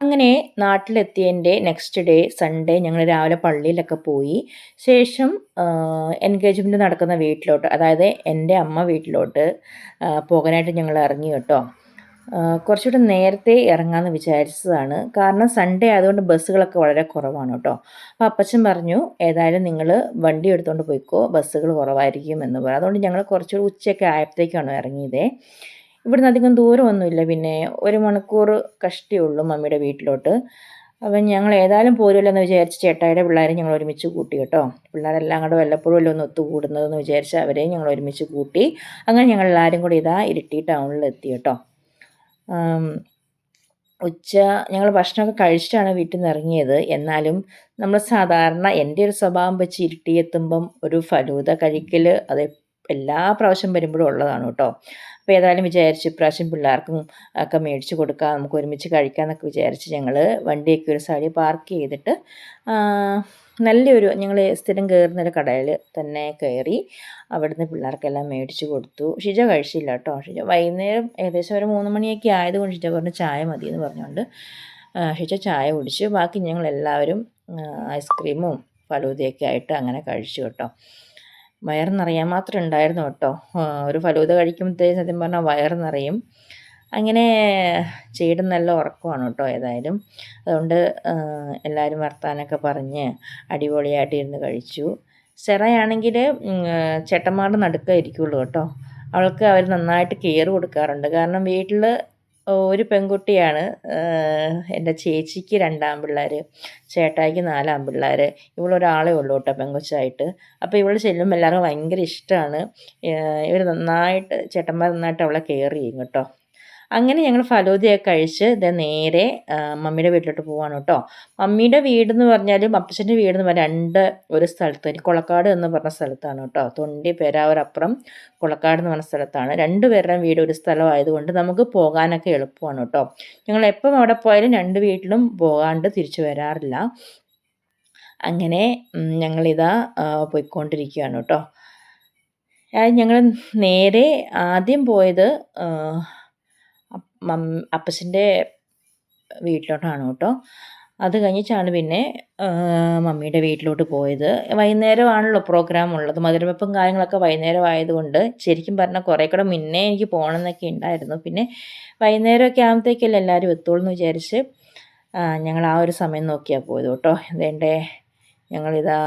അങ്ങനെ നാട്ടിലെത്തിയതിൻ്റെ next day Sunday ഞങ്ങൾ രാവിലെ പള്ളിയിലൊക്കെ പോയി. ശേഷം എൻഗേജ്മെൻറ്റ് നടക്കുന്ന വീട്ടിലോട്ട്, അതായത് എൻ്റെ അമ്മ വീട്ടിലോട്ട് പോകാനായിട്ട് ഞങ്ങൾ ഇറങ്ങി കേട്ടോ. കുറച്ചുകൂടെ നേരത്തെ ഇറങ്ങാമെന്ന് വിചാരിച്ചതാണ്. കാരണം സൺഡേ ആയതുകൊണ്ട് ബസ്സുകളൊക്കെ വളരെ കുറവാണ് കേട്ടോ. അപ്പോൾ അപ്പച്ചൻ പറഞ്ഞു, ഏതായാലും നിങ്ങൾ വണ്ടി എടുത്തുകൊണ്ട് പോയിക്കോ, ബസ്സുകൾ കുറവായിരിക്കും എന്ന് പറഞ്ഞു. അതുകൊണ്ട് ഞങ്ങൾ കുറച്ചുകൂടി ഉച്ചയൊക്കെ ആയപ്പോഴത്തേക്കാണ് ഇറങ്ങിയതേ. ഇവിടുന്ന് അധികം ദൂരമൊന്നുമില്ല, പിന്നെ 1 മണിക്കൂർ കഷ്ടിയേ ഉള്ളൂ മമ്മിയുടെ വീട്ടിലോട്ട്. അപ്പം ഞങ്ങൾ ഏതായാലും പോരുമല്ലോ എന്ന് വിചാരിച്ച് ചേട്ടായിയുടെ പിള്ളേരെ ഞങ്ങൾ ഒരുമിച്ച് കൂട്ടി കേട്ടോ. പിള്ളേരെല്ലാം കൂടെ വല്ലപ്പോഴും അല്ലേ ഒന്ന് ഒത്തുകൂടുന്നതെന്ന് വിചാരിച്ച് അവരെയും ഞങ്ങൾ ഒരുമിച്ച് കൂട്ടി. അങ്ങനെ ഞങ്ങൾ എല്ലാവരും കൂടി ഇതാ ഇരിട്ടി ടൗണിലെത്തി കേട്ടോ. ഞങ്ങൾ ഭക്ഷണമൊക്കെ കഴിച്ചിട്ടാണ് വീട്ടിൽ നിന്ന് ഇറങ്ങിയത്. എന്നാലും നമ്മൾ സാധാരണ എൻ്റെ ഒരു സ്വഭാവം വെച്ച് ഇരിട്ടി എത്തുമ്പം ഒരു ഫലൂദ കഴിക്കൽ അത് എല്ലാ പ്രാവശ്യം വരുമ്പോഴും ഉള്ളതാണ് കേട്ടോ. അപ്പോൾ ഏതായാലും വിചാരിച്ച് ഇപ്രാവശ്യം പിള്ളേർക്കും ഒക്കെ മേടിച്ച് കൊടുക്കാം, നമുക്ക് ഒരുമിച്ച് കഴിക്കാമെന്നൊക്കെ വിചാരിച്ച് ഞങ്ങൾ വണ്ടിയൊക്കെ ഒരു സൈഡിൽ പാർക്ക് ചെയ്തിട്ട് നല്ലൊരു ഞങ്ങൾ സ്ഥിരം കയറുന്നൊരു കടയിൽ തന്നെ കയറി അവിടുന്ന് പിള്ളേർക്കെല്ലാം മേടിച്ച് കൊടുത്തു. ഷിജ കഴിച്ചില്ല കേട്ടോ. ഷിജ വൈകുന്നേരം ഏകദേശം ഒരു 3 മണിയൊക്കെ ആയതുകൊണ്ട് ഷിജ പറഞ്ഞു ചായ മതി എന്ന് പറഞ്ഞുകൊണ്ട് ഷിജ ചായ കുടിച്ചു. ബാക്കി ഞങ്ങളെല്ലാവരും ഐസ്ക്രീമും ഫലൂദയൊക്കെ ആയിട്ട് അങ്ങനെ കഴിച്ചു കേട്ടോ. വയറ് നിറയാൻ മാത്രം ഉണ്ടായിരുന്നു കേട്ടോ. ഒരു ഫലൂദ കഴിക്കുമ്പോഴത്തേക്കും സത്യം പറഞ്ഞാൽ വയറ് നിറയും. അങ്ങനെ ചേട്ടൻ നല്ല ഉറക്കമാണ് കേട്ടോ. ഏതായാലും അതുകൊണ്ട് എല്ലാവരും വർത്താനമൊക്കെ പറഞ്ഞ് അടിപൊളിയായിട്ട് ഇരുന്ന് കഴിച്ചു. സെറയാണെങ്കിൽ ചേട്ടന്മാരുടെ നടുക്കേ ഇരിക്കുകയുള്ളൂ കേട്ടോ. അവൾക്ക് അവർ നന്നായിട്ട് കെയർ കൊടുക്കാറുണ്ട്. കാരണം വീട്ടിൽ ഒരു പെൺകുട്ടിയാണ്. എൻ്റെ ചേച്ചിക്ക് 2 ആൺപിള്ളേർ, ചേട്ടായിക്ക് 4 ആൺപിള്ളേർ. ഇവളൊരാളേ ഉള്ളൂ കേട്ടോ പെങ്കൊച്ചായിട്ട്. അപ്പോൾ ഇവൾ ചെല്ലുമ്പോൾ എല്ലാവർക്കും ഭയങ്കര ഇഷ്ടമാണ്. ഇവർ നന്നായിട്ട് ചേട്ടന്മാർ നന്നായിട്ട് അവളെ കെയർ ചെയ്യും കേട്ടോ. അങ്ങനെ ഞങ്ങൾ ഫലൂദയൊക്കെ കഴിച്ച് നേരെ മമ്മിയുടെ വീട്ടിലോട്ട് പോവാണ് കേട്ടോ. മമ്മിയുടെ വീടെന്ന് പറഞ്ഞാലും അപ്പച്ചൻ്റെ വീടെന്ന് പറഞ്ഞാൽ 2 ഒരു സ്ഥലത്ത്, കൊളക്കാട് എന്ന് പറഞ്ഞ സ്ഥലത്താണ് കേട്ടോ. തൊണ്ടി പേരാവൂരപ്പുറം കൊളക്കാട് എന്ന് പറഞ്ഞ സ്ഥലത്താണ്. 2 പേരുടെയും വീട് ഒരു സ്ഥലമായതുകൊണ്ട് നമുക്ക് പോകാനൊക്കെ എളുപ്പമാണ് കേട്ടോ. ഞങ്ങൾ എപ്പം അവിടെ പോയാലും 2 വീട്ടിലും പോകാണ്ട് തിരിച്ചു വരാറില്ല. അങ്ങനെ ഞങ്ങളിതാ പോയിക്കൊണ്ടിരിക്കുകയാണ് കേട്ടോ. ഞങ്ങൾ നേരെ ആദ്യം പോയത് അപ്പച്ചൻ്റെ വീട്ടിലോട്ടാണ് കേട്ടോ. അത് കഴിഞ്ഞിട്ടാണ് പിന്നെ മമ്മിയുടെ വീട്ടിലോട്ട് പോയത്. വൈകുന്നേരമാണല്ലോ പ്രോഗ്രാം ഉള്ളത്. മധുരവെപ്പും കാര്യങ്ങളൊക്കെ വൈകുന്നേരം ആയതുകൊണ്ട് ശരിക്കും പറഞ്ഞാൽ കുറേ കൂടെ മുന്നേ എനിക്ക് പോകണമെന്നൊക്കെ ഉണ്ടായിരുന്നു. പിന്നെ വൈകുന്നേരമൊക്കെ ആകുമ്പോഴത്തേക്കല്ലേ എല്ലാവരും എത്തുള്ളൂ എന്ന് വിചാരിച്ച് ഞങ്ങൾ ആ ഒരു സമയം നോക്കിയാണ് പോയത് കേട്ടോ. അതേണ്ടേ ഞങ്ങളിതാ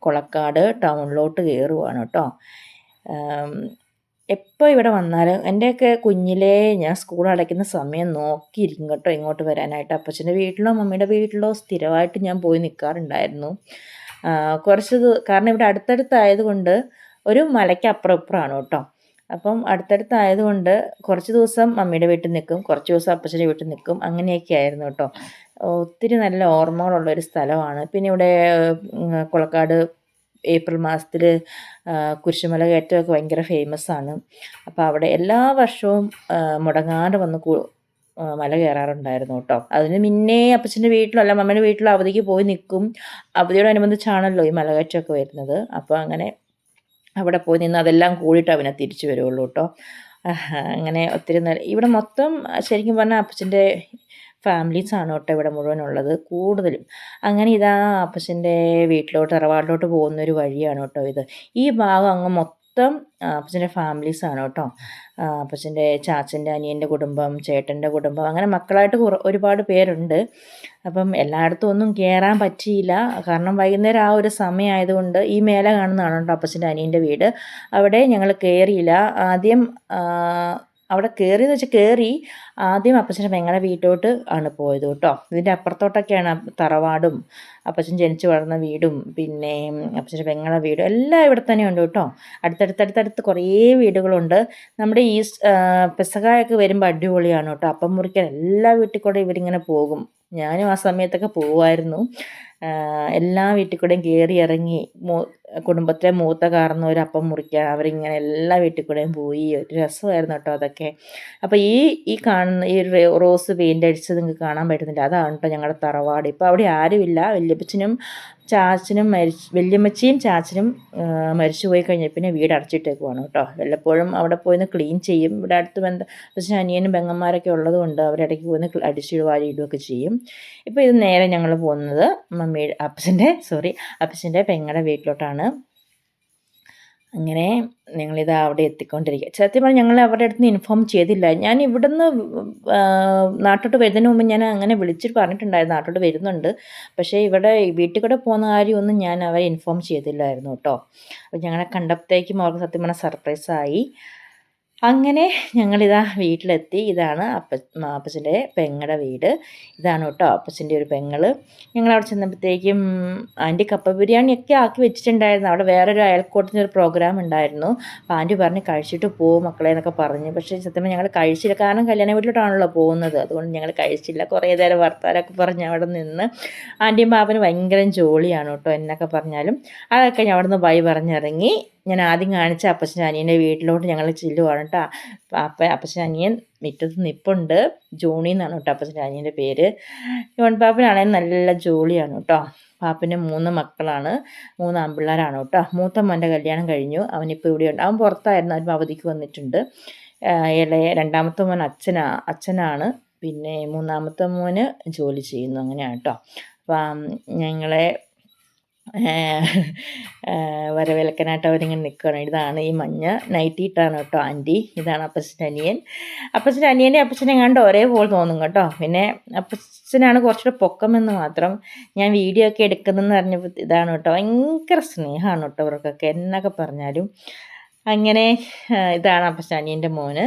കൊളക്കാട് ടൗണിലോട്ട് കയറുവാണ് കേട്ടോ. എപ്പോൾ ഇവിടെ വന്നാലും എൻ്റെയൊക്കെ കുഞ്ഞിലേ ഞാൻ സ്കൂൾ അടയ്ക്കുന്ന സമയം നോക്കിയിരിക്കും കേട്ടോ ഇങ്ങോട്ട് വരാനായിട്ട്. അപ്പച്ചൻ്റെ വീട്ടിലോ മമ്മിയുടെ വീട്ടിലോ സ്ഥിരമായിട്ട് ഞാൻ പോയി നിൽക്കാറുണ്ടായിരുന്നു. കാരണം ഇവിടെ അടുത്തടുത്തായതുകൊണ്ട് ഒരു മലയ്ക്ക് അപ്പുറം ഇപ്പുറമാണ് കേട്ടോ. അപ്പം അടുത്തടുത്തായതുകൊണ്ട് കുറച്ച് ദിവസം മമ്മിയുടെ വീട്ടിൽ നിൽക്കും, കുറച്ച് ദിവസം അപ്പച്ചൻ്റെ വീട്ടിൽ നിൽക്കും, അങ്ങനെയൊക്കെ ആയിരുന്നു കേട്ടോ. ഒത്തിരി നല്ല ഓർമ്മകളുള്ളൊരു സ്ഥലമാണ്. പിന്നെ ഇവിടെ കൊളക്കാട് ഏപ്രിൽ മാസത്തിൽ കുരിശുമല കയറ്റമൊക്കെ ഭയങ്കര ഫേമസാണ്. അപ്പോൾ അവിടെ എല്ലാ വർഷവും മുടങ്ങാതെ വന്ന് മല കയറാറുണ്ടായിരുന്നു കേട്ടോ. അതിന് മുന്നേ അപ്പച്ചൻ്റെ വീട്ടിലോ അല്ല മമ്മയുടെ വീട്ടിലോ അവധിക്ക് പോയി നിൽക്കും. അവധിയോടനുബന്ധിച്ചാണല്ലോ ഈ മലകയറ്റമൊക്കെ വരുന്നത്. അപ്പോൾ അങ്ങനെ അവിടെ പോയി നിന്ന് അതെല്ലാം കൂടിയിട്ട് അവനെ തിരിച്ചു വരുള്ളൂ കേട്ടോ. അങ്ങനെ ഒത്തിരി ഇവിടെ മൊത്തം ശരിക്കും പറഞ്ഞാൽ അപ്പച്ചൻ്റെ ഫാമിലീസാണ് കേട്ടോ ഇവിടെ മുഴുവനുള്ളത് കൂടുതലും. അങ്ങനെ ഇതാ അപ്പച്ചൻ്റെ വീട്ടിലോട്ട് തറവാട്ടിലോട്ട് പോകുന്നൊരു വഴിയാണ് കേട്ടോ ഇത്. ഈ ഭാഗം അങ്ങ് മൊത്തം അപ്പച്ചൻ്റെ ഫാമിലീസാണ് കേട്ടോ. അപ്പച്ചൻ്റെ ചാച്ചൻ്റെ അനിയൻ്റെ കുടുംബം, ചേട്ടൻ്റെ കുടുംബം, അങ്ങനെ മക്കളായിട്ട് ഒരുപാട് പേരുണ്ട്. അപ്പം എല്ലായിടത്തും ഒന്നും കയറാൻ പറ്റിയില്ല. കാരണം വൈകുന്നേരം ആ ഒരു സമയമായതുകൊണ്ട് ഈ മേലെ കാണുന്നതാണ് കേട്ടോ അപ്പച്ചൻ്റെ അനിയൻ്റെ വീട്. അവിടെ ഞങ്ങൾ കയറിയില്ല. ആദ്യം അവിടെ കയറിയെന്ന് വെച്ചാൽ കയറി ആദ്യം അപ്പച്ചൻ്റെ പെങ്ങളുടെ വീട്ടിലോട്ട് ആണ് പോയത് കേട്ടോ. ഇതിൻ്റെ അപ്പുറത്തോട്ടൊക്കെയാണ് തറവാടും അപ്പച്ചൻ ജനിച്ച് വളർന്ന വീടും പിന്നെ അപ്പച്ചൻ്റെ പെങ്ങളുടെ വീടും എല്ലാം ഇവിടെ തന്നെ ഉണ്ട് കേട്ടോ. അടുത്തടുത്തടുത്തടുത്ത് കുറേ വീടുകളുണ്ട്. നമ്മുടെ ഈ പെസഹായൊക്കെ വരുമ്പോൾ അടിപൊളിയാണ് കേട്ടോ. അപ്പം മുറിക്കാൻ എല്ലാ വീട്ടിൽ കൂടെ ഇവരിങ്ങനെ പോകും. ഞാനും ആ സമയത്തൊക്കെ പോകുമായിരുന്നു. എല്ലാ വീട്ടിൽ കൂടെയും കയറി ഇറങ്ങി കുടുംബത്തിലെ മൂത്ത കാർന്നവർ അപ്പം മുറിക്കുക, അവരിങ്ങനെ എല്ലാ വീട്ടിൽ കൂടെയും പോയി. ഒരു രസമായിരുന്നു കേട്ടോ അതൊക്കെ. അപ്പോൾ ഈ കാണുന്ന ഈ റോസ് പെയിൻ്റ് അടിച്ചത് നിങ്ങൾക്ക് കാണാൻ പറ്റുന്നില്ല, അതാണ് കേട്ടോ ഞങ്ങളുടെ തറവാട്. ഇപ്പോൾ അവിടെ ആരുമില്ല. വല്യപ്പച്ചനും ചാച്ചനും വല്യമ്മച്ചിയും ചാച്ചനും മരിച്ചു പോയി കഴിഞ്ഞാൽ പിന്നെ വീട് അടച്ചിട്ടേക്കുവാണ് കേട്ടോ. വല്ലപ്പോഴും അവിടെ പോയിന്ന് ക്ലീൻ ചെയ്യും. ഇവിടെ അടുത്ത് പക്ഷേ അനിയനും പെങ്ങന്മാരൊക്കെ ഉള്ളതുകൊണ്ട് അവരിടയ്ക്ക് പോയിന്ന് അടിച്ചിടുക വാരിയിടുകയൊക്കെ ചെയ്യും. ഇപ്പോൾ ഇത് നേരെ ഞങ്ങൾ പോകുന്നത് അപ്പച്ചൻ്റെ പെങ്ങളുടെ വീട്ടിലോട്ടാണ്. അങ്ങനെ ഞങ്ങളിത് അവിടെ എത്തിക്കൊണ്ടിരിക്കുക. സത്യം പറഞ്ഞാൽ ഞങ്ങൾ അവരുടെ അടുത്ത് നിന്ന് ഇൻഫോം ചെയ്തില്ല. ഞാൻ ഇവിടുന്ന് നാട്ടോട്ട് വരുന്നതിന് മുമ്പ് ഞാൻ അങ്ങനെ വിളിച്ചിട്ട് പറഞ്ഞിട്ടുണ്ടായിരുന്നു നാട്ടോട്ട് വരുന്നുണ്ട്. പക്ഷേ ഇവിടെ വീട്ടിൽ കൂടെ പോകുന്ന കാര്യമൊന്നും ഞാൻ അവരെ ഇൻഫോം ചെയ്തില്ലായിരുന്നു കേട്ടോ. അപ്പോൾ ഞങ്ങളെ കണ്ടപ്പോഴത്തേക്കും അവർക്ക് സത്യം പറഞ്ഞാൽ സർപ്രൈസായി. അങ്ങനെ ഞങ്ങളിതാ വീട്ടിലെത്തി. ഇതാണ് അപ്പച്ചൻ്റെ പെങ്ങളുടെ വീട്. ഇതാണ് കേട്ടോ അപ്പച്ചൻ്റെ ഒരു പെങ്ങൾ. ഞങ്ങളവിടെ ചെന്നപ്പോഴത്തേക്കും ആൻറ്റി കപ്പ ബിരിയാണിയൊക്കെ ആക്കി വെച്ചിട്ടുണ്ടായിരുന്നു. അവിടെ വേറൊരു അയൽക്കൂട്ടത്തിന് ഒരു പ്രോഗ്രാം ഉണ്ടായിരുന്നു. അപ്പോൾ ആൻറ്റി പറഞ്ഞ് കഴിച്ചിട്ട് പോകും മക്കളെ എന്നൊക്കെ പറഞ്ഞു. പക്ഷേ സത്യം ഞങ്ങൾ കഴിച്ചില്ല. കാരണം കല്യാണ വീട്ടിലോട്ടാണല്ലോ പോകുന്നത്. അതുകൊണ്ട് ഞങ്ങൾ കഴിച്ചില്ല. കുറേ നേരം വർത്താനൊക്കെ പറഞ്ഞ് അവിടെ നിന്ന് ആൻറ്റിയും പാപ്പനും ഭയങ്കര ജോളിയാണ് കേട്ടോ. എന്നൊക്കെ പറഞ്ഞാലും അതൊക്കെ ഞാൻ അവിടെ നിന്ന് ബൈ പറഞ്ഞിറങ്ങി. ഞാൻ ആദ്യം കാണിച്ച അപ്പച്ചൻ്റെ അനിയൻ്റെ വീട്ടിലോട്ട് ഞങ്ങൾ ചെല്ലുവാണ് കേട്ടോ. അപ്പച്ചൻ്റെ അനിയൻ മുറ്റത്ത് നിൽപ്പുണ്ട്. ജോണി എന്നാണ് കേട്ടോ അപ്പച്ചൻ്റെ അനിയൻ്റെ പേര്. ജോൺ പാപ്പനാണെങ്കിൽ നല്ല ജോളിയാണ് കേട്ടോ. പാപ്പന് 3 മക്കളാണ്, 3 ആൺപിള്ളേരാണ് കേട്ടോ. മൂത്ത മോൻ്റെ കല്യാണം കഴിഞ്ഞു. അവനിപ്പോൾ ഇവിടെയുണ്ട്. അവൻ പുറത്തായിരുന്നു, അവൻ അവധിക്ക് വന്നിട്ടുണ്ട്. രണ്ടാമത്തെ മോൻ അച്ഛനാണ്. പിന്നെ 3ാമത്തെ മോന് ജോലി ചെയ്യുന്നു. അങ്ങനെയാണ് കേട്ടോ. അപ്പം ഞങ്ങളെ വരവേൽക്കാനായിട്ട് അവരിങ്ങനെ നിൽക്കുകയാണ്. ഇതാണ് ഈ മഞ്ഞ നൈറ്റി ഇട്ടാണ് കേട്ടോ ആൻറ്റി. ഇതാണ് അപ്പച്ചൻ്റെ അനിയൻ. അപ്പച്ചനെ കണ്ട് ഒരേപോലെ തോന്നും കേട്ടോ. പിന്നെ അപ്പച്ചനാണ് കുറച്ചുകൂടെ പൊക്കമെന്ന് മാത്രം. ഞാൻ വീഡിയോ ഒക്കെ എടുക്കുന്നതെന്ന് പറഞ്ഞപ്പോൾ ഇതാണ് കേട്ടോ. ഭയങ്കര സ്നേഹമാണ് കേട്ടോ അവർക്കൊക്കെ എന്നൊക്കെ പറഞ്ഞാലും. അങ്ങനെ ഇതാണ് അപ്പച്ചൻ്റെ അനിയൻ്റെ മോന്.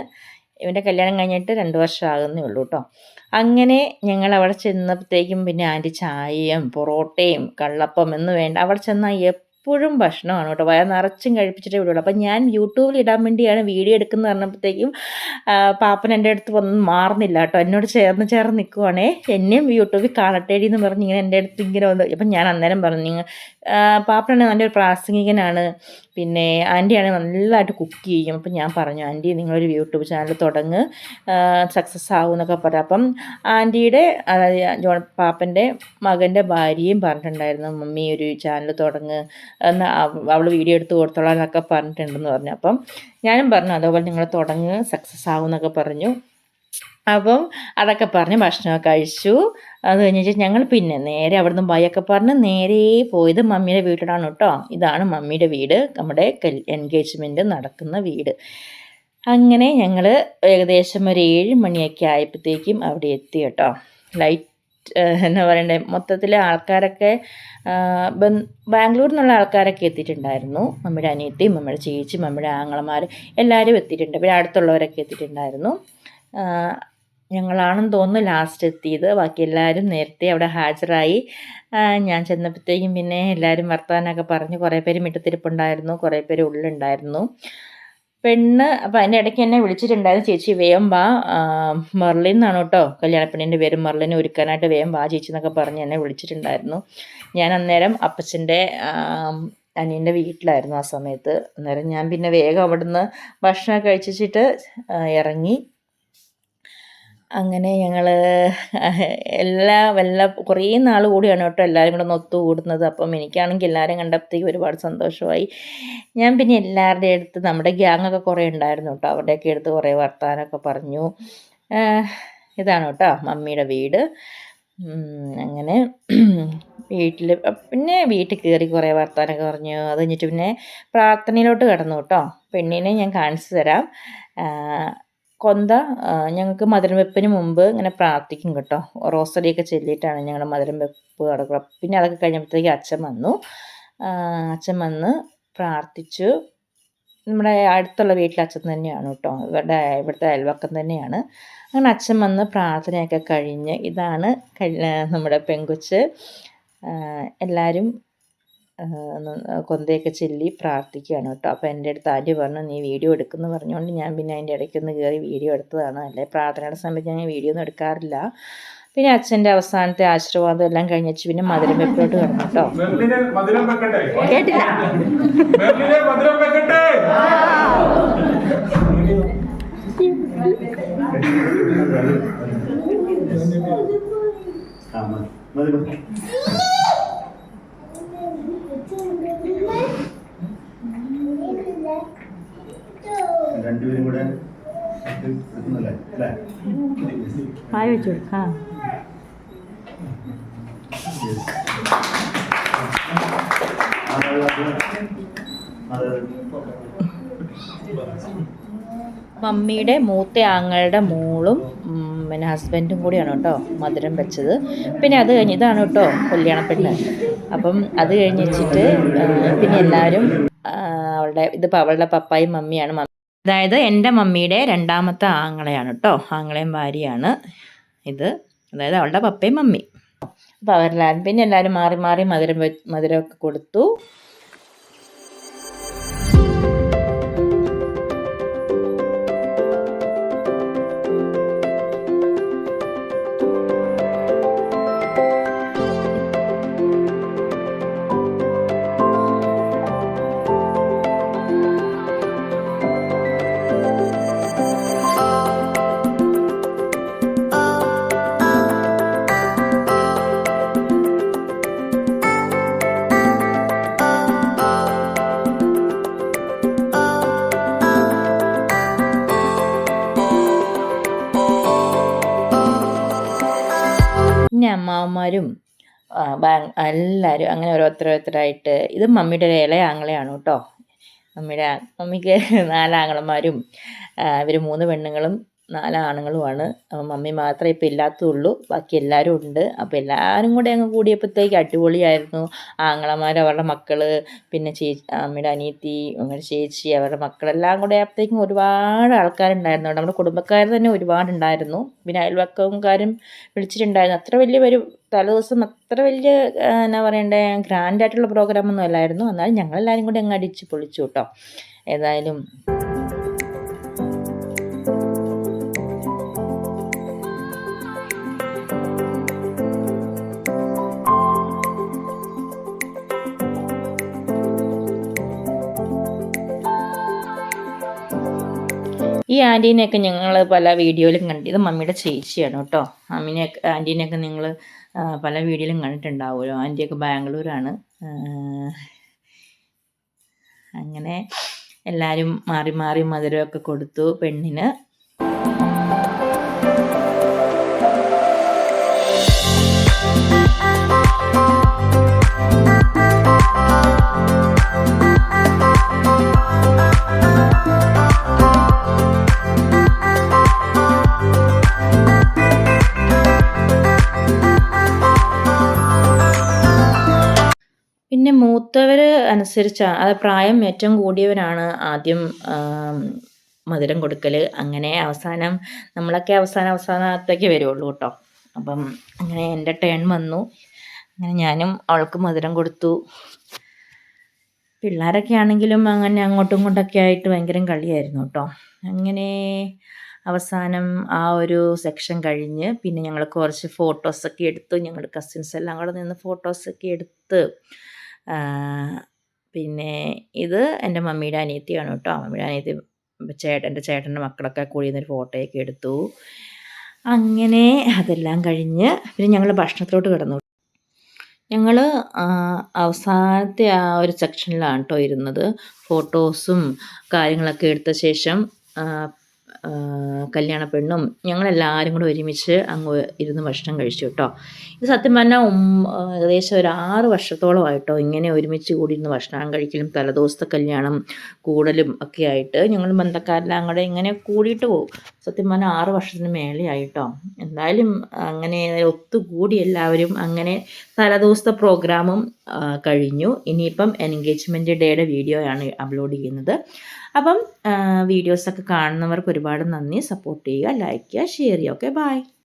ഇവൻ്റെ കല്യാണം കഴിഞ്ഞിട്ട് 2 വർഷം ആകുന്നേ ഉള്ളൂ കേട്ടോ. അങ്ങനെ ഞങ്ങൾ അവിടെ ചെന്നപ്പോഴത്തേക്കും പിന്നെ ആൻറ്റി ചായയും പൊറോട്ടയും കള്ളപ്പം എന്ന് വേണ്ട അവിടെ ചെന്നാൽ എപ്പോഴും ഭക്ഷണമാണ് കേട്ടോ. വയറ് നിറച്ചും കഴിപ്പിച്ചിട്ടേ വിടുള്ളൂ. അപ്പം ഞാൻ യൂട്യൂബിൽ ഇടാൻ വേണ്ടിയാണ് വീഡിയോ എടുക്കുന്നത് പറഞ്ഞപ്പോഴത്തേക്കും പാപ്പൻ എൻ്റെ അടുത്ത് വന്ന് മാറുന്നില്ല കേട്ടോ. എന്നോട് ചേർന്ന് നിൽക്കുവാണേ. എന്നെയും യൂട്യൂബിൽ കാണട്ടേടി എന്ന് പറഞ്ഞ് ഇങ്ങനെ എൻ്റെ അടുത്ത് ഇങ്ങനെ വന്നു. അപ്പം ഞാൻ അന്നേരം പറഞ്ഞു, പാപ്പനാണെങ്കിൽ നല്ലൊരു പ്രാസംഗികനാണ്, പിന്നെ ആൻറ്റിയാണെങ്കിൽ നല്ലതായിട്ട് കുക്ക് ചെയ്യും. അപ്പം ഞാൻ പറഞ്ഞു ആൻറ്റി നിങ്ങളൊരു യൂട്യൂബ് ചാനൽ തുടങ്ങ്, സക്സസ് ആവും എന്നൊക്കെ പറഞ്ഞു. അപ്പം ആൻറ്റിയുടെ ജോൺ പാപ്പൻ്റെ മകൻ്റെ ഭാര്യയും പറഞ്ഞിട്ടുണ്ടായിരുന്നു മമ്മി ഒരു ചാനൽ തുടങ്ങ് എന്ന്, അവൾ വീഡിയോ എടുത്ത് കൊടുത്തോളാം എന്നൊക്കെ പറഞ്ഞിട്ടുണ്ടെന്ന് പറഞ്ഞു. അപ്പം ഞാനും പറഞ്ഞു അതുപോലെ നിങ്ങൾ തുടങ്ങ്, സക്സസ് ആവും എന്നൊക്കെ പറഞ്ഞു. അപ്പം അതൊക്കെ പറഞ്ഞ് ഭക്ഷണമൊക്കെ കഴിച്ചു. അത് കഴിഞ്ഞിട്ട് ഞങ്ങൾ പിന്നെ നേരെ അവിടുന്ന് ബൈയൊക്കെ പറഞ്ഞ് നേരെ പോയത് മമ്മിയുടെ വീട്ടിലാണ് കേട്ടോ. ഇതാണ് മമ്മിയുടെ വീട്, നമ്മുടെ എൻഗേജ്മെൻറ്റ് നടക്കുന്ന വീട്. അങ്ങനെ ഞങ്ങൾ ഏകദേശം ഒരു 7 മണിയൊക്കെ ആയപ്പോഴത്തേക്കും അവിടെ എത്തി കേട്ടോ. ലൈറ്റ് എന്നാ പറയണ്ടേ, മൊത്തത്തിൽ ആൾക്കാരൊക്കെ ബാംഗ്ലൂരിൽ നിന്നുള്ള ആൾക്കാരൊക്കെ എത്തിയിട്ടുണ്ടായിരുന്നു. മമ്മിയുടെ അനിയത്തിയും മമ്മിയുടെ ചേച്ചി മമ്മിയുടെ ആങ്ങളമാർ എല്ലാവരും എത്തിയിട്ടുണ്ട്. പിന്നെ അടുത്തുള്ളവരൊക്കെ എത്തിയിട്ടുണ്ടായിരുന്നു. ഞങ്ങളാണെന്ന് തോന്നുന്നു ലാസ്റ്റ് എത്തിയത്. ബാക്കി എല്ലാവരും നേരത്തെ അവിടെ ഹാജരായി. ഞാൻ ചെന്നപ്പോഴത്തേക്കും പിന്നെ എല്ലാവരും വർത്താനമൊക്കെ പറഞ്ഞ് കുറേ പേര് മുറ്റത്തിരിപ്പുണ്ടായിരുന്നു, കുറേ പേര് ഉള്ളിലുണ്ടായിരുന്നു. പെണ്ണ് അപ്പം അതിൻ്റെ ഇടയ്ക്ക് എന്നെ വിളിച്ചിട്ടുണ്ടായിരുന്നു, ചേച്ചി വേഗം വാ, മെർലിൻ എന്നാണ് കേട്ടോ കല്യാണപ്പെണ്ണിൻ്റെ പേര്, മെർലിനെ ഒരുക്കാനായിട്ട് വേഗം വാ ചേച്ചി എന്നൊക്കെ പറഞ്ഞ് എന്നെ വിളിച്ചിട്ടുണ്ടായിരുന്നു. ഞാൻ അന്നേരം അപ്പച്ചൻ്റെ അനിയൻ്റെ വീട്ടിലായിരുന്നു ആ സമയത്ത്. അന്നേരം ഞാൻ പിന്നെ വേഗം അവിടുന്ന് ഭക്ഷണം കഴിച്ചിട്ട് ഇറങ്ങി. അങ്ങനെ ഞങ്ങൾ കുറേ നാൾ കൂടിയാണ് കേട്ടോ എല്ലാവരും കൂടെ ഒന്ന് ഒത്തുകൂടുന്നത്. അപ്പം എനിക്കാണെങ്കിൽ എല്ലാവരും കണ്ടപ്പോഴത്തേക്കും ഒരുപാട് സന്തോഷമായി. ഞാൻ പിന്നെ എല്ലാവരുടെ അടുത്ത് നമ്മുടെ ഗ്യാങ്ങൊക്കെ കുറേ ഉണ്ടായിരുന്നു കേട്ടോ, അവരുടെയൊക്കെ അടുത്ത് കുറേ വർത്താനമൊക്കെ പറഞ്ഞു. ഇതാണ് കേട്ടോ മമ്മിയുടെ വീട്. അങ്ങനെ വീട്ടിൽ കയറി കുറേ വർത്താനമൊക്കെ പറഞ്ഞു. അത് കഴിഞ്ഞിട്ട് പിന്നെ പ്രാർത്ഥനയിലോട്ട് കിടന്നു കേട്ടോ. പെണ്ണിനെ ഞാൻ കാണിച്ചു തരാം. ഞങ്ങൾക്ക് മധുരം വെപ്പിന് മുമ്പ് ഇങ്ങനെ പ്രാർത്ഥിക്കും കേട്ടോ. റോസറിയൊക്കെ ചൊല്ലിയിട്ടാണ് ഞങ്ങൾ മധുരം വെപ്പ് നടക്കുക. പിന്നെ അതൊക്കെ കഴിഞ്ഞപ്പോഴത്തേക്ക് അച്ഛൻ വന്ന് പ്രാർത്ഥിച്ചു. നമ്മുടെ അടുത്തുള്ള വീട്ടിലെ അച്ഛൻ തന്നെയാണ് കേട്ടോ, ഇവിടുത്തെ അയൽവക്കം തന്നെയാണ്. അങ്ങനെ അച്ഛൻ വന്ന് പ്രാർത്ഥനയൊക്കെ കഴിഞ്ഞ് ഇതാണ് നമ്മുടെ പെങ്കൊച്ച്. എല്ലാവരും കൊന്തയൊക്കെ ചൊല്ലി പ്രാർത്ഥിക്കുകയാണ് കേട്ടോ. അപ്പോൾ എൻ്റെ അടുത്ത് ആൻറ്റി പറഞ്ഞു നീ വീഡിയോ എടുക്കുമെന്ന് പറഞ്ഞുകൊണ്ട് ഞാൻ പിന്നെ അതിൻ്റെ ഇടയ്ക്കൊന്ന് കയറി വീഡിയോ എടുത്തതാണ്. അല്ലെ പ്രാർത്ഥനയുടെ സമയത്ത് ഞാൻ വീഡിയോ ഒന്നും എടുക്കാറില്ല. പിന്നെ അച്ഛൻ്റെ അവസാനത്തെ ആശീർവാദം എല്ലാം കഴിഞ്ഞിട്ട് പിന്നെ മധുരം വെപ്പോട്ട് കിടന്നു കേട്ടോ. കേട്ടില്ല. രണ്ടുപേരും കൂടെ എടുക്കുന്നല്ലേ അല്ലേ? പായ വെച്ചു കൊടുക്കാം. മമ്മിയുടെ മൂത്ത ആങ്ങളുടെ മോളും പിന്നെ ഹസ്ബൻഡും കൂടിയാണ് കേട്ടോ മധുരം വെച്ചത്. പിന്നെ അത് കഴിഞ്ഞ് ഇതാണ് കേട്ടോ കല്യാണപ്പെണ്ണ്. അപ്പം അത് കഴിഞ്ഞ് വെച്ചിട്ട് പിന്നെ എല്ലാവരും ഇതിപ്പോൾ അവളുടെ പപ്പായും മമ്മിയാണ്. അതായത് എൻ്റെ മമ്മിയുടെ രണ്ടാമത്തെ ആങ്ങളെയാണ് കേട്ടോ, ആങ്ങളെയും ഭാര്യയാണ് ഇത്. അതായത് അവളുടെ പപ്പയും മമ്മി. അപ്പോൾ അവരെല്ലാവരും പിന്നെ എല്ലാവരും മാറി മാറി മധുരമൊക്കെ കൊടുത്തു. പിന്നെ അമ്മാവന്മാരും എല്ലാവരും അങ്ങനെ ഓരോരുത്തരായിട്ട്. ഇത് മമ്മിയുടെ ഒരു ഇളയ ആങ്ങളെയാണ് കേട്ടോ. മമ്മിക്ക് 4 ആങ്ങളമാരും ഇവർ 3 പെണ്ണുങ്ങളും 4 ആണുങ്ങളുമാണ്. മമ്മി മാത്രമേ ഇപ്പോൾ ഇല്ലാത്തുള്ളൂ, ബാക്കി എല്ലാവരും ഉണ്ട്. അപ്പോൾ എല്ലാവരും കൂടെ അങ്ങ് കൂടിയപ്പോഴത്തേക്ക് അടിപൊളിയായിരുന്നു. ആങ്ങളമാർ, അവരുടെ മക്കൾ, പിന്നെ അമ്മയുടെ അനിയത്തി, അങ്ങനെ ചേച്ചി, അവരുടെ മക്കളെല്ലാം കൂടെ ആയപ്പോഴത്തേക്കും ഒരുപാട് ആൾക്കാരുണ്ടായിരുന്നു. നമ്മുടെ കുടുംബക്കാർ തന്നെ ഒരുപാടുണ്ടായിരുന്നു. പിന്നെ അയൽവക്കക്കാരും വിളിച്ചിട്ടുണ്ടായിരുന്നു. അത്ര വലിയ തലേദിവസം അത്ര വലിയ എന്നാ പറയണ്ടേ ഗ്രാൻഡായിട്ടുള്ള പ്രോഗ്രാമൊന്നും അല്ലായിരുന്നു. എന്നാലും ഞങ്ങളെല്ലാവരും കൂടി അങ്ങ് അടിച്ച് പൊളിച്ചു കേട്ടോ. ഏതായാലും ഈ ആൻറ്റീനെയൊക്കെ ഞങ്ങൾ പല വീഡിയോയിലും കണ്ടു. ഇത് മമ്മിയുടെ ചേച്ചിയാണ് കേട്ടോ. ആൻറ്റീനെയൊക്കെ നിങ്ങൾ പല വീഡിയോയിലും കണ്ടിട്ടുണ്ടാവുമല്ലോ. ആൻറ്റിയൊക്കെ ബാംഗ്ലൂരാണ്. അങ്ങനെ എല്ലാവരും മാറി മാറി മധുരമൊക്കെ കൊടുത്തു പെണ്ണിന്. പിന്നെ മൂത്തവർ അനുസരിച്ചാണ്, അത് പ്രായം ഏറ്റവും കൂടിയവരാണ് ആദ്യം മധുരം കൊടുക്കൽ. അങ്ങനെ അവസാനം നമ്മളൊക്കെ അവസാനത്തേക്ക് വരുള്ളൂ കേട്ടോ. അപ്പം അങ്ങനെ എൻ്റെ ടേൺ വന്നു. അങ്ങനെ ഞാനും അവൾക്ക് മധുരം കൊടുത്തു. പിള്ളേരൊക്കെ ആണെങ്കിലും അങ്ങനെ അങ്ങോട്ടും ഇങ്ങോട്ടൊക്കെ ആയിട്ട് ഭയങ്കര കളിയായിരുന്നു കേട്ടോ. അങ്ങനെ അവസാനം ആ ഒരു സെക്ഷൻ കഴിഞ്ഞ് പിന്നെ ഞങ്ങൾ കുറച്ച് ഫോട്ടോസൊക്കെ എടുത്തു. ഞങ്ങൾ കസിൻസ് എല്ലാം കൂടെ നിന്ന് ഫോട്ടോസൊക്കെ എടുത്ത്. പിന്നെ ഇത് എൻ്റെ മമ്മിയുടെ അനിയത്തിയാണ് കേട്ടോ. മമ്മിയുടെ അനിയത്തി എൻ്റെ ചേട്ടൻ്റെ മക്കളൊക്കെ കൂടി നിന്നൊരു ഫോട്ടോയൊക്കെ എടുത്തു. അങ്ങനെ അതെല്ലാം കഴിഞ്ഞ് പിന്നെ ഞങ്ങൾ ഭക്ഷണത്തിലോട്ട് കിടന്നു. ഞങ്ങൾ അവസാനത്തെ ആ ഒരു സെക്ഷനിലാണ് കേട്ടോ ഇരുന്നത്. ഫോട്ടോസും കാര്യങ്ങളൊക്കെ എടുത്ത ശേഷം കല്യാണ പെണ്ണും ഞങ്ങളെല്ലാവരും കൂടെ ഒരുമിച്ച് അങ്ങ് ഇരുന്ന് ഭക്ഷണം കഴിച്ചു കേട്ടോ. ഇത് സത്യം പറഞ്ഞാൽ ഏകദേശം ഒരു 6 വർഷത്തോളമായിട്ടോ ഇങ്ങനെ ഒരുമിച്ച് കൂടി ഇരുന്ന് ഭക്ഷണം കഴിക്കലും തലേദിവസത്തെ കല്യാണം കൂടലും ഒക്കെ ആയിട്ട് ഞങ്ങൾ ബന്ധക്കാരെല്ലാം കൂടെ ഇങ്ങനെ കൂടിയിട്ട് പോകും. സത്യം പറഞ്ഞാൽ 6 വർഷത്തിന് മേലെയായിട്ടോ. എന്തായാലും അങ്ങനെ ഒത്തുകൂടി എല്ലാവരും. അങ്ങനെ തലേദിവസത്തെ പ്രോഗ്രാമും കഴിഞ്ഞു. ഇനിയിപ്പം എൻഗേജ്മെൻറ്റ് ഡേയുടെ വീഡിയോയാണ് അപ്ലോഡ് ചെയ്യുന്നത്. അപ്പം വീഡിയോസൊക്കെ കാണുന്നവർക്ക് ഒരുപാട് നന്ദി. സപ്പോർട്ട് ചെയ്യുക, ലൈക്ക് ചെയ്യുക, ഷെയർ ചെയ്യുക. Okay, by.